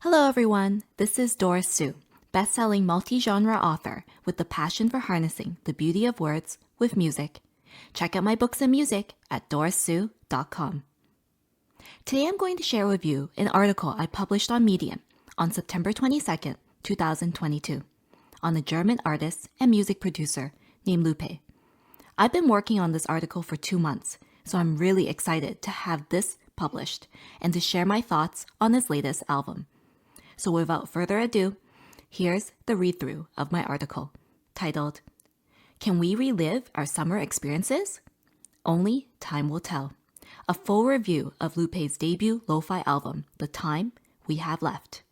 Hello everyone, this is Doris Su, best-selling multi-genre author with the passion for harnessing the beauty of words with music. Check out my books and music at dorissu.com. Today I'm going to share with you an article I published on Medium on September 22nd, 2022, on a German artist and music producer named Lupe. I've been working on this article for 2 months, so I'm really excited to have this published and to share my thoughts on his latest album. So without further ado, here's the read-through of my article, titled, Can We Relive Our Summer Experiences? Only Time Will Tell. A full review of Lupe's debut lo-fi album, The Time We Have Left.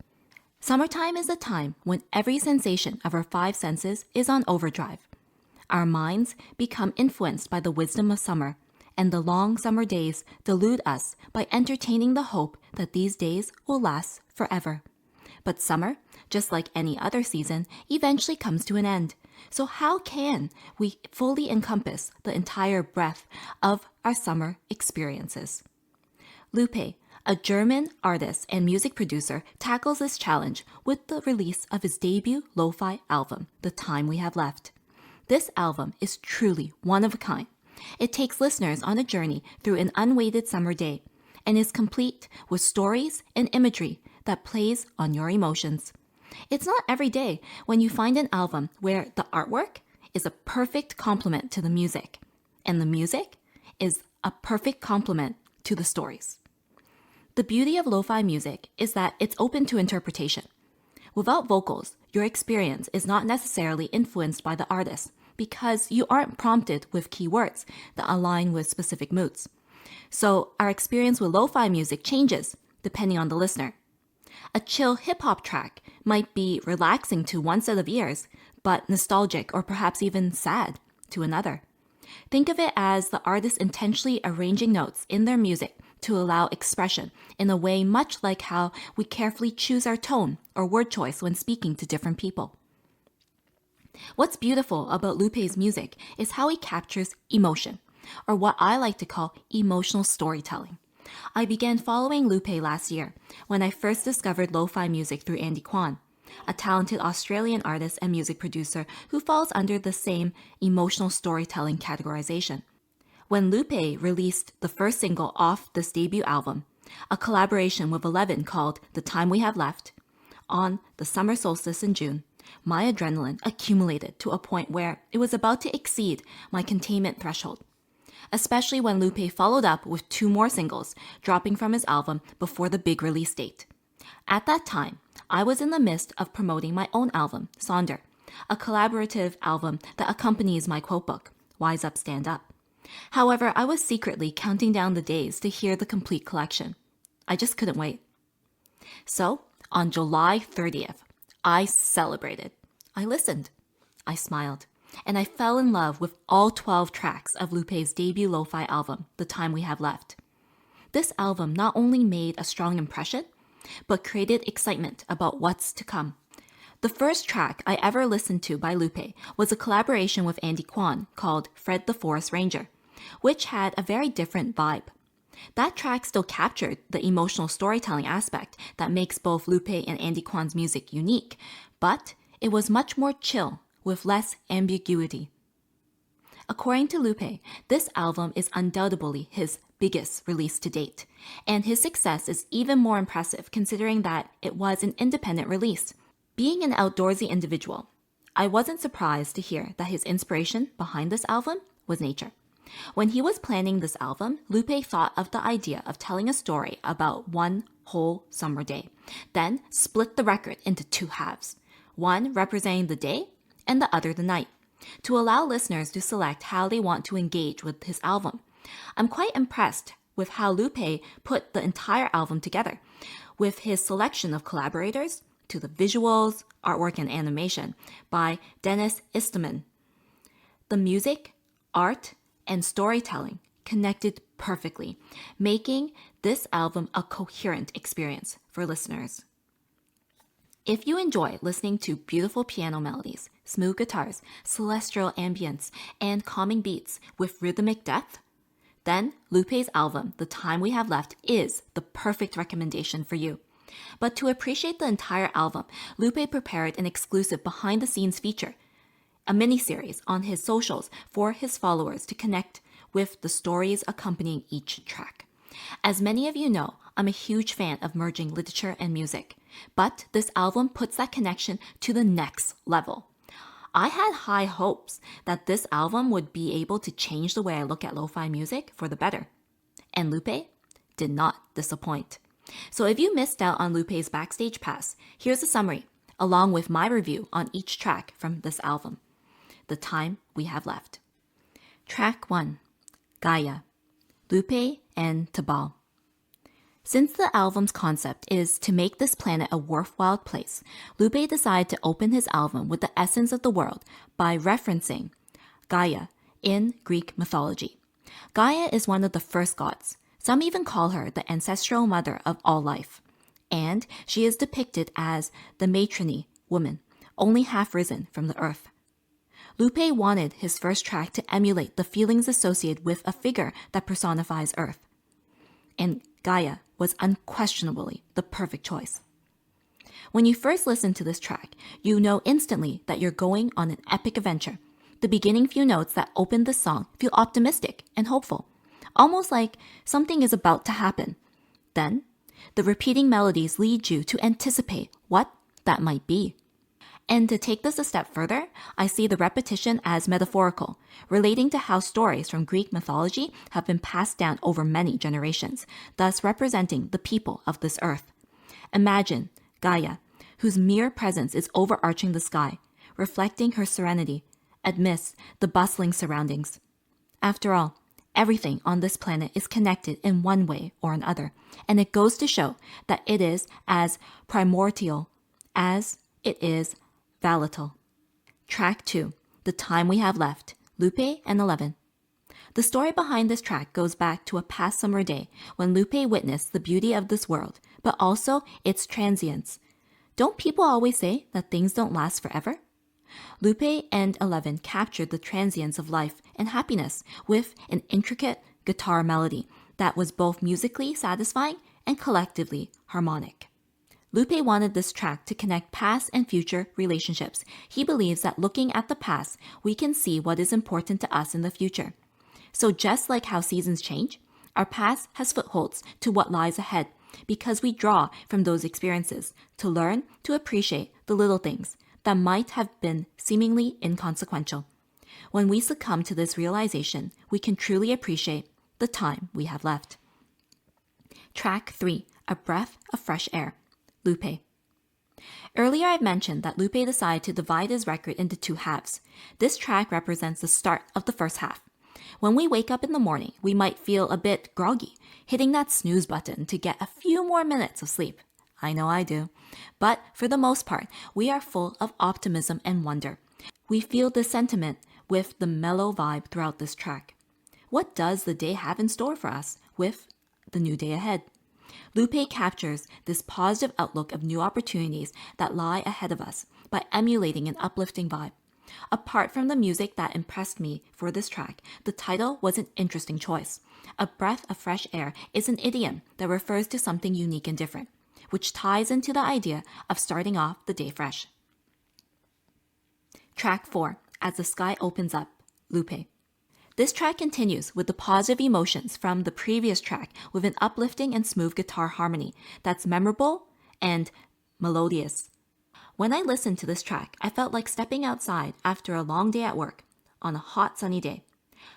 Summertime is a time when every sensation of our 5 senses is on overdrive. Our minds become influenced by the wisdom of summer, and the long summer days delude us by entertaining the hope that these days will last forever. But summer, just like any other season, eventually comes to an end. So how can we fully encompass the entire breadth of our summer experiences? Lupe, a German artist and music producer, tackles this challenge with the release of his debut lo-fi album, The Time We Have Left. This album is truly one of a kind. It takes listeners on a journey through an unweighted summer day and is complete with stories and imagery that plays on your emotions. It's not every day when you find an album where the artwork is a perfect complement to the music, and the music is a perfect complement to the stories. The beauty of lo-fi music is that it's open to interpretation. Without vocals, your experience is not necessarily influenced by the artist because you aren't prompted with keywords that align with specific moods. So our experience with lo-fi music changes depending on the listener. A chill hip-hop track might be relaxing to one set of ears, but nostalgic or perhaps even sad to another. Think of it as the artist intentionally arranging notes in their music to allow expression in a way much like how we carefully choose our tone or word choice when speaking to different people. What's beautiful about Lupe's music is how he captures emotion, or what I like to call emotional storytelling. I began following Lupe last year when I first discovered lo-fi music through Andy Kwan, a talented Australian artist and music producer who falls under the same emotional storytelling categorization. When Lupe released the first single off this debut album, a collaboration with Eleven called The Time We Have Left, on the summer solstice in June, my adrenaline accumulated to a point where it was about to exceed my containment threshold. Especially when Lupe followed up with 2 more singles dropping from his album before the big release date. At that time, I was in the midst of promoting my own album, Sonder, a collaborative album that accompanies my quote book, Wise Up, Stand Up. However, I was secretly counting down the days to hear the complete collection. I just couldn't wait. So, on July 30th, I celebrated. I listened. I smiled. And I fell in love with all 12 tracks of Lupe's debut lo-fi album, The Time We Have Left. This album not only made a strong impression, but created excitement about what's to come. The first track I ever listened to by Lupe was a collaboration with Andy Kwan called Fred the Forest Ranger, which had a very different vibe. That track still captured the emotional storytelling aspect that makes both Lupe and Andy Kwan's music unique, but it was much more chill with less ambiguity. According to Lupe, this album is undoubtedly his biggest release to date, and his success is even more impressive considering that it was an independent release. Being an outdoorsy individual, I wasn't surprised to hear that his inspiration behind this album was nature. When he was planning this album, Lupe thought of the idea of telling a story about one whole summer day, then split the record into 2 halves, one representing the day and the other the night, to allow listeners to select how they want to engage with his album. I'm quite impressed with how Lupe put the entire album together, with his selection of collaborators to the visuals, artwork, and animation by Dennis Eastman. The music, art, and storytelling connected perfectly, making this album a coherent experience for listeners. If you enjoy listening to beautiful piano melodies, smooth guitars, celestial ambience, and calming beats with rhythmic depth, then Lupe's album, The Time We Have Left, is the perfect recommendation for you. But to appreciate the entire album, Lupe prepared an exclusive behind-the-scenes feature, a mini-series on his socials for his followers to connect with the stories accompanying each track. As many of you know, I'm a huge fan of merging literature and music, but this album puts that connection to the next level. I had high hopes that this album would be able to change the way I look at lo-fi music for the better. And Lupe did not disappoint. So if you missed out on Lupe's backstage pass, here's a summary, along with my review on each track from this album. The time we have left. Track 1, Gaia, Lupe and Tabal. Since the album's concept is to make this planet a worthwhile place, Lupe decided to open his album with the essence of the world by referencing Gaia in Greek mythology. Gaia is one of the first gods. Some even call her the ancestral mother of all life. And she is depicted as the matronly woman, only half risen from the earth. Lupe wanted his first track to emulate the feelings associated with a figure that personifies Earth. And Gaia was unquestionably the perfect choice. When you first listen to this track, you know instantly that you're going on an epic adventure. The beginning few notes that open the song feel optimistic and hopeful, almost like something is about to happen. Then, the repeating melodies lead you to anticipate what that might be. And to take this a step further, I see the repetition as metaphorical, relating to how stories from Greek mythology have been passed down over many generations, thus representing the people of this earth. Imagine Gaia, whose mere presence is overarching the sky, reflecting her serenity amidst the bustling surroundings. After all, everything on this planet is connected in one way or another, and it goes to show that it is as primordial as it is volatile. Track 2, The Time We Have Left, Lupe and 11. The story behind this track goes back to a past summer day when Lupe witnessed the beauty of this world, but also its transience. Don't people always say that things don't last forever? Lupe and 11 captured the transience of life and happiness with an intricate guitar melody that was both musically satisfying and collectively harmonic. Lupe wanted this track to connect past and future relationships. He believes that looking at the past, we can see what is important to us in the future. So just like how seasons change, our past has footholds to what lies ahead because we draw from those experiences to learn to appreciate the little things that might have been seemingly inconsequential. When we succumb to this realization, we can truly appreciate the time we have left. Track 3, A Breath of Fresh Air, Lupe. Earlier I mentioned that Lupe decided to divide his record into two halves. This track represents the start of the first half. When we wake up in the morning, we might feel a bit groggy, hitting that snooze button to get a few more minutes of sleep. I know I do. But for the most part, we are full of optimism and wonder. We feel this sentiment with the mellow vibe throughout this track. What does the day have in store for us with the new day ahead? Lupe captures this positive outlook of new opportunities that lie ahead of us by emulating an uplifting vibe. Apart from the music that impressed me for this track, the title was an interesting choice. A breath of fresh air is an idiom that refers to something unique and different, which ties into the idea of starting off the day fresh. Track 4, As the Sky Opens Up, Lupe. This track continues with the positive emotions from the previous track with an uplifting and smooth guitar harmony that's memorable and melodious. When I listened to this track, I felt like stepping outside after a long day at work on a hot sunny day,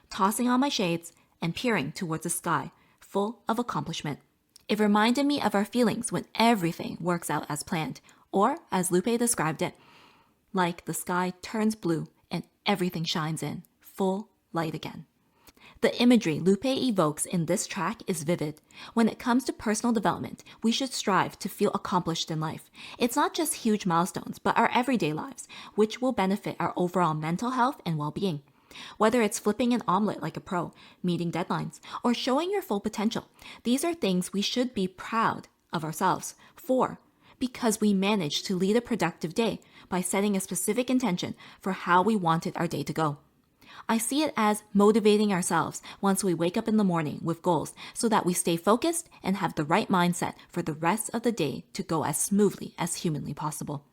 tossing on my shades and peering towards the sky, full of accomplishment. It reminded me of our feelings when everything works out as planned, or as Lupe described it, like the sky turns blue and everything shines in full light again. The imagery Lupe evokes in this track is vivid. When it comes to personal development, we should strive to feel accomplished in life. It's not just huge milestones, but our everyday lives, which will benefit our overall mental health and well-being. Whether it's flipping an omelet like a pro, meeting deadlines, or showing your full potential, these are things we should be proud of ourselves for, because we managed to lead a productive day by setting a specific intention for how we wanted our day to go. I see it as motivating ourselves once we wake up in the morning with goals so that we stay focused and have the right mindset for the rest of the day to go as smoothly as humanly possible.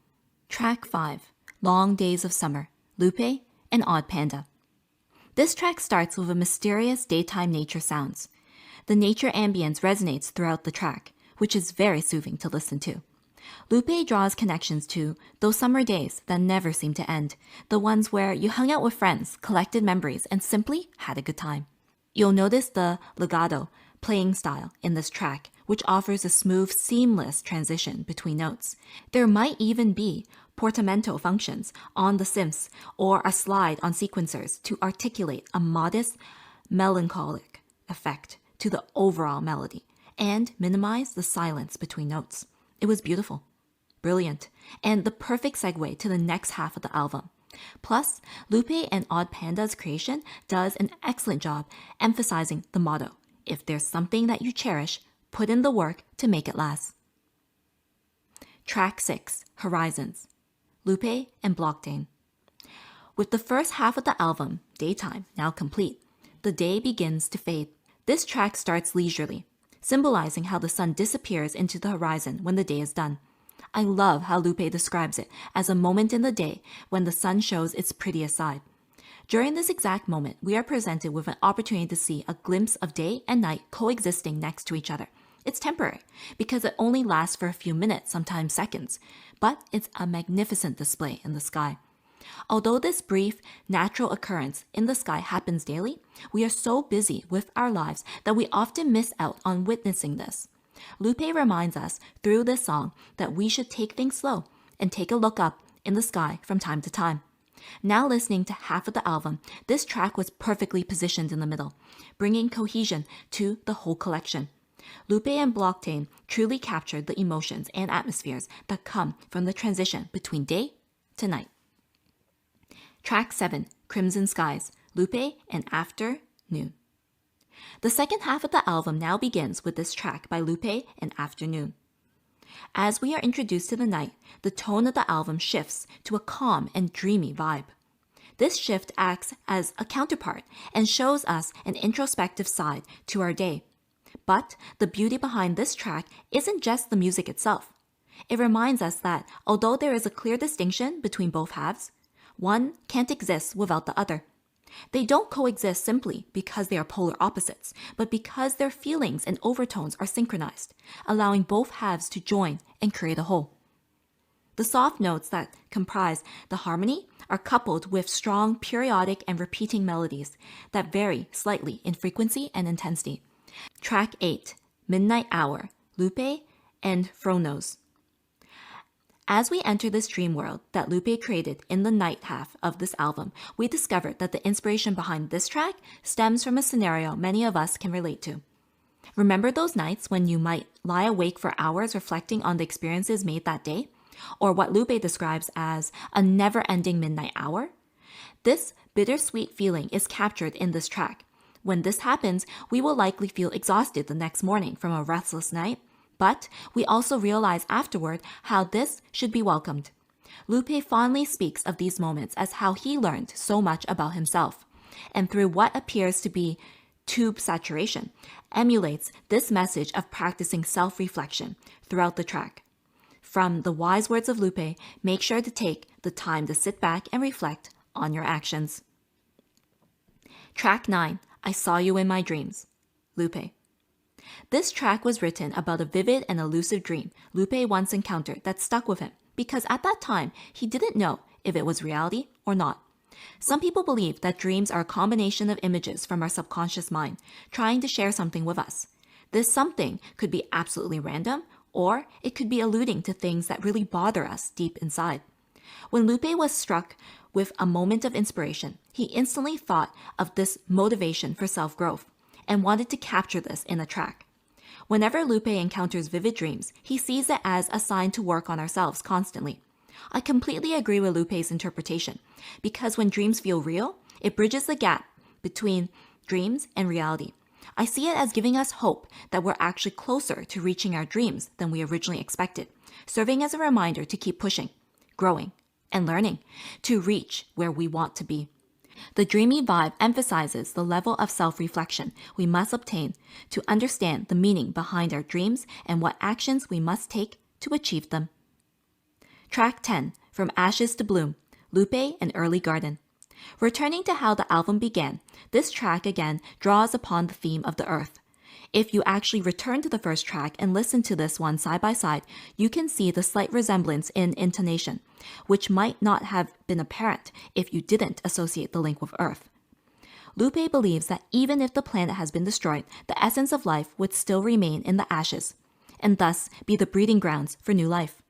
Track 5, Long Days of Summer, Lupe and Odd Panda. This track starts with a mysterious daytime nature sounds. The nature ambience resonates throughout the track, which is very soothing to listen to. Lupe draws connections to those summer days that never seem to end, the ones where you hung out with friends, collected memories, and simply had a good time. You'll notice the legato playing style in this track, which offers a smooth, seamless transition between notes. There might even be portamento functions on the synths or a slide on sequencers to articulate a modest, melancholic effect to the overall melody and minimize the silence between notes. It was beautiful, brilliant, and the perfect segue to the next half of the album. Plus, Lupe and Odd Panda's creation does an excellent job emphasizing the motto, if there's something that you cherish, put in the work to make it last. Track 6, Horizons, Lupe and Blocktain. With the first half of the album, Daytime, now complete, the day begins to fade. This track starts leisurely, symbolizing how the sun disappears into the horizon when the day is done. I love how Lupe describes it as a moment in the day when the sun shows its prettiest side. During this exact moment, we are presented with an opportunity to see a glimpse of day and night coexisting next to each other. It's temporary because it only lasts for a few minutes, sometimes seconds, but it's a magnificent display in the sky. Although this brief, natural occurrence in the sky happens daily, we are so busy with our lives that we often miss out on witnessing this. Lupe reminds us through this song that we should take things slow and take a look up in the sky from time to time. Now listening to half of the album, this track was perfectly positioned in the middle, bringing cohesion to the whole collection. Lupe and Blocktain truly captured the emotions and atmospheres that come from the transition between day to night. Track 7, Crimson Skies, Lupe and Afternoon. The second half of the album now begins with this track by Lupe and Afternoon. As we are introduced to the night, the tone of the album shifts to a calm and dreamy vibe. This shift acts as a counterpart and shows us an introspective side to our day. But the beauty behind this track isn't just the music itself. It reminds us that although there is a clear distinction between both halves, one can't exist without the other. They don't coexist simply because they are polar opposites, but because their feelings and overtones are synchronized, allowing both halves to join and create a whole. The soft notes that comprise the harmony are coupled with strong periodic and repeating melodies that vary slightly in frequency and intensity. Track 8, Midnight Hour, Lupe and Phronos. As we enter this dream world that Lupe created in the night half of this album, we discovered that the inspiration behind this track stems from a scenario many of us can relate to. Remember those nights when you might lie awake for hours reflecting on the experiences made that day? Or what Lupe describes as a never-ending midnight hour? This bittersweet feeling is captured in this track. When this happens, we will likely feel exhausted the next morning from a restless night, but we also realize afterward how this should be welcomed. Lupe fondly speaks of these moments as how he learned so much about himself, and through what appears to be tube saturation, emulates this message of practicing self-reflection throughout the track. From the wise words of Lupe, make sure to take the time to sit back and reflect on your actions. Track 9, I Saw You in My Dreams, Lupe. This track was written about a vivid and elusive dream Lupe once encountered that stuck with him because at that time he didn't know if it was reality or not. Some people believe that dreams are a combination of images from our subconscious mind trying to share something with us. This something could be absolutely random, or it could be alluding to things that really bother us deep inside. When Lupe was struck with a moment of inspiration, he instantly thought of this motivation for self-growth and wanted to capture this in a track. Whenever Lupe encounters vivid dreams, he sees it as a sign to work on ourselves constantly. I completely agree with Lupe's interpretation, because when dreams feel real, it bridges the gap between dreams and reality. I see it as giving us hope that we're actually closer to reaching our dreams than we originally expected, serving as a reminder to keep pushing, growing, and learning to reach where we want to be. The dreamy vibe emphasizes the level of self-reflection we must obtain to understand the meaning behind our dreams and what actions we must take to achieve them. Track 10, From Ashes to Bloom, Lupe and Early Garden. Returning to how the album began, this track again draws upon the theme of the earth. If you actually return to the first track and listen to this one side by side, you can see the slight resemblance in intonation, which might not have been apparent if you didn't associate the link with Earth. Lupe believes that even if the planet has been destroyed, the essence of life would still remain in the ashes, and thus be the breeding grounds for new life.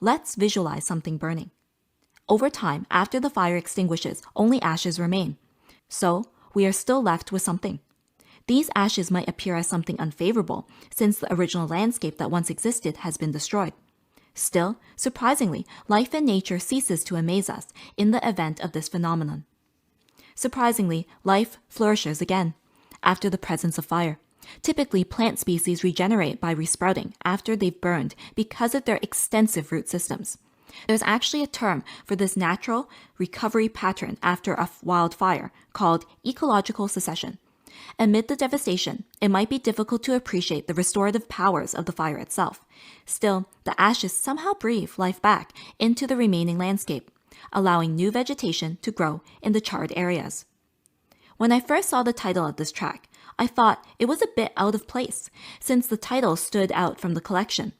Let's visualize something burning. Over time, after the fire extinguishes, only ashes remain. So, we are still left with something. These ashes might appear as something unfavorable, since the original landscape that once existed has been destroyed. Still, surprisingly, life in nature ceases to amaze us in the event of this phenomenon. Surprisingly, life flourishes again after the presence of fire. Typically, plant species regenerate by resprouting after they've burned because of their extensive root systems. There's actually a term for this natural recovery pattern after a wildfire called ecological succession. Amid the devastation, it might be difficult to appreciate the restorative powers of the fire itself. Still, the ashes somehow breathe life back into the remaining landscape, allowing new vegetation to grow in the charred areas. When I first saw the title of this track, I thought it was a bit out of place, since the title stood out from the collection.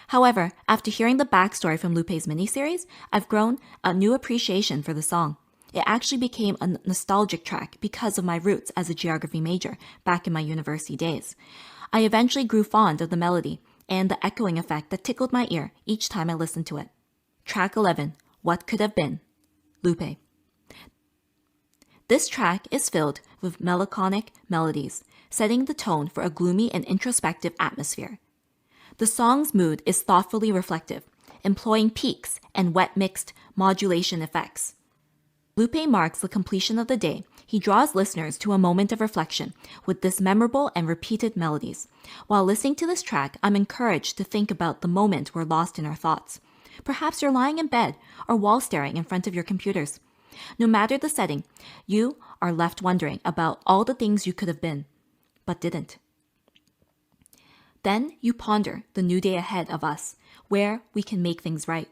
However, after hearing the backstory from Lupe's miniseries, I've grown a new appreciation for the song. It actually became a nostalgic track because of my roots as a geography major back in my university days. I eventually grew fond of the melody and the echoing effect that tickled my ear each time I listened to it. Track 11, What Could Have Been, Lupe. This track is filled with melancholic melodies, setting the tone for a gloomy and introspective atmosphere. The song's mood is thoughtfully reflective, employing peaks and wet mixed modulation effects. Lupe marks the completion of the day. He draws listeners to a moment of reflection with this memorable and repeated melodies. While listening to this track, I'm encouraged to think about the moment we're lost in our thoughts. Perhaps you're lying in bed or wall staring in front of your computers. No matter the setting, you are left wondering about all the things you could have been, but didn't. Then you ponder the new day ahead of us, where we can make things right.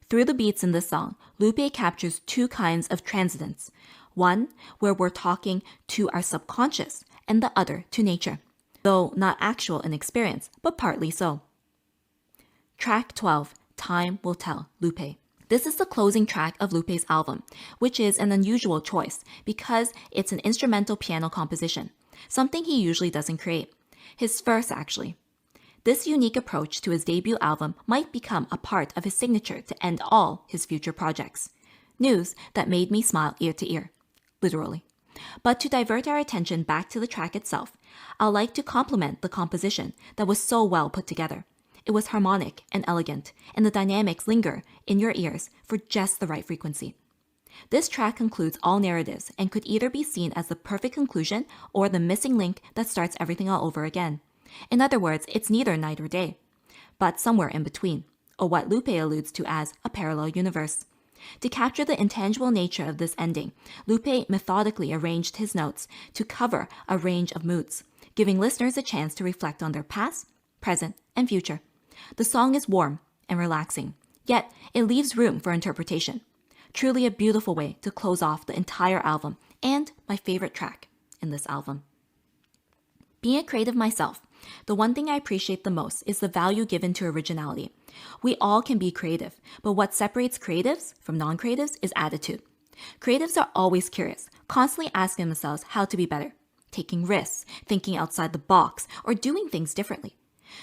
Through the beats in this song, Lupe captures two kinds of transcendence. One, where we're talking to our subconscious, and the other to nature, though not actual in experience, but partly so. Track 12, Time Will Tell, Lupe. This is the closing track of Lupe's album, which is an unusual choice because it's an instrumental piano composition, something he usually doesn't create. His first, actually. This unique approach to his debut album might become a part of his signature to end all his future projects. News that made me smile ear to ear, literally. But to divert our attention back to the track itself, I'd like to compliment the composition that was so well put together. It was harmonic and elegant, and the dynamics linger in your ears for just the right frequency. This track concludes all narratives and could either be seen as the perfect conclusion or the missing link that starts everything all over again. In other words, it's neither night or day, but somewhere in between, or what Lupe alludes to as a parallel universe. To capture the intangible nature of this ending, Lupe methodically arranged his notes to cover a range of moods, giving listeners a chance to reflect on their past, present, and future. The song is warm and relaxing, yet it leaves room for interpretation. Truly a beautiful way to close off the entire album, and my favorite track in this album. Being a creative myself, the one thing I appreciate the most is the value given to originality. We all can be creative, but what separates creatives from non-creatives is attitude. Creatives are always curious, constantly asking themselves how to be better, taking risks, thinking outside the box, or doing things differently.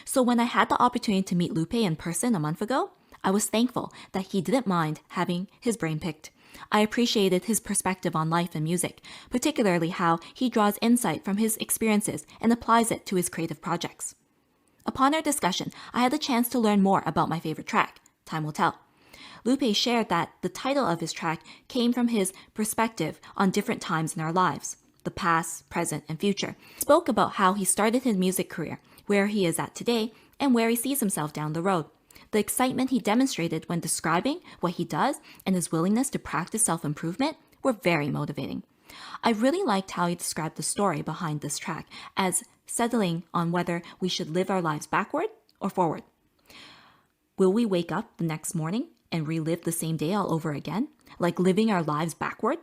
So when I had the opportunity to meet Lupe in person a month ago, I was thankful that he didn't mind having his brain picked. I appreciated his perspective on life and music, particularly how he draws insight from his experiences and applies it to his creative projects. Upon our discussion, I had the chance to learn more about my favorite track, Time Will Tell. Lupe shared that the title of his track came from his perspective on different times in our lives, the past, present, and future. He spoke about how he started his music career, where he is at today, and where he sees himself down the road. The excitement he demonstrated when describing what he does and his willingness to practice self-improvement were very motivating. I really liked how he described the story behind this track as settling on whether we should live our lives backward or forward. Will we wake up the next morning and relive the same day all over again, like living our lives backward?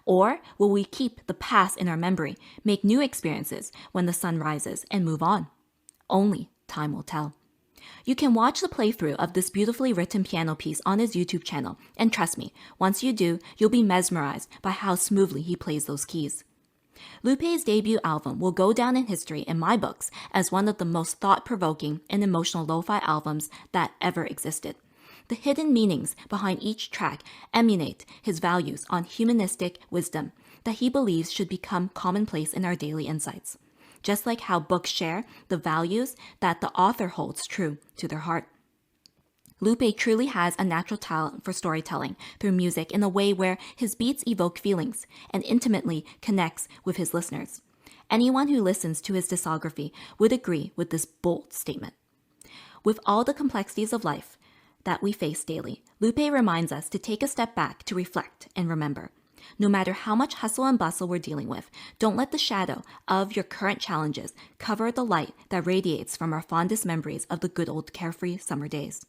Or will we keep the past in our memory, make new experiences when the sun rises, and move on? Only time will tell. You can watch the playthrough of this beautifully written piano piece on his YouTube channel, and trust me, once you do, you'll be mesmerized by how smoothly he plays those keys. Lupe's debut album will go down in history in my books as one of the most thought-provoking and emotional lo-fi albums that ever existed. The hidden meanings behind each track emanate his values on humanistic wisdom that he believes should become commonplace in our daily insights, just like how books share the values that the author holds true to their heart. Lupe truly has a natural talent for storytelling through music in a way where his beats evoke feelings and intimately connects with his listeners. Anyone who listens to his discography would agree with this bold statement. With all the complexities of life that we face daily, Lupe reminds us to take a step back to reflect and remember. No matter how much hustle and bustle we're dealing with, don't let the shadow of your current challenges cover the light that radiates from our fondest memories of the good old carefree summer days.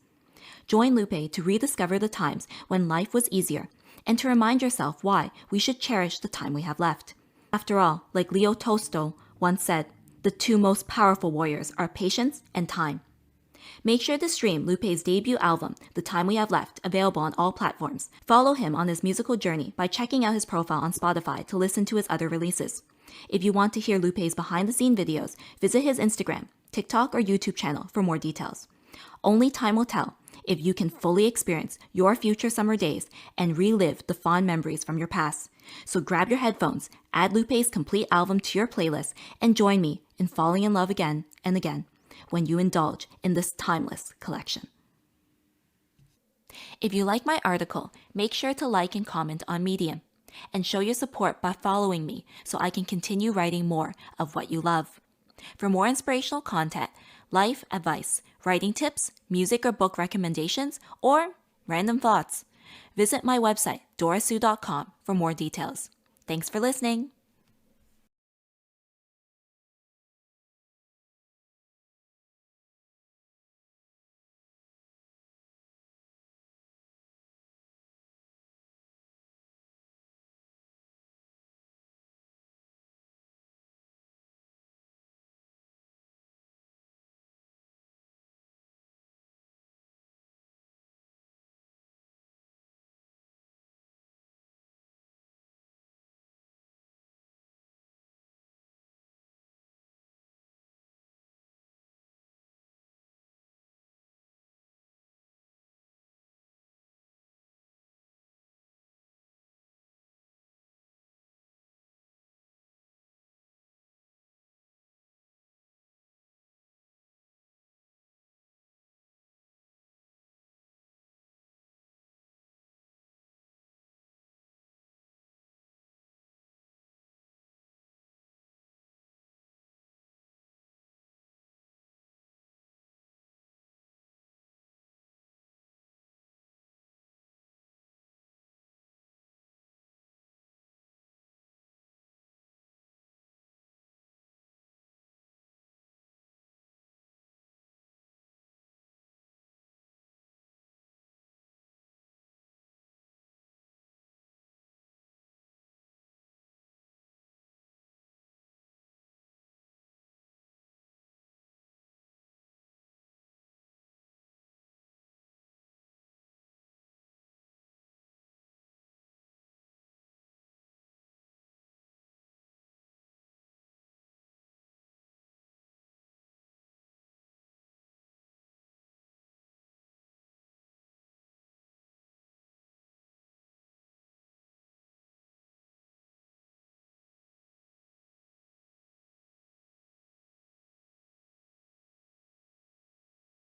Join Lupe to rediscover the times when life was easier and to remind yourself why we should cherish the time we have left. After all, like Leo Tolstoy once said, the two most powerful warriors are patience and time. Make sure to stream Lupe's debut album, The Time We Have Left, available on all platforms. Follow him on his musical journey by checking out his profile on Spotify to listen to his other releases. If you want to hear Lupe's behind-the-scenes videos, visit his Instagram, TikTok, or YouTube channel for more details. Only time will tell if you can fully experience your future summer days and relive the fond memories from your past. So grab your headphones, add Lupe's complete album to your playlist, and join me in falling in love again and again when you indulge in this timeless collection. If you like my article, make sure to like and comment on Medium, and show your support by following me so I can continue writing more of what you love. For more inspirational content, life advice, writing tips, music or book recommendations, or random thoughts, visit my website, dorasue.com, for more details. Thanks for listening.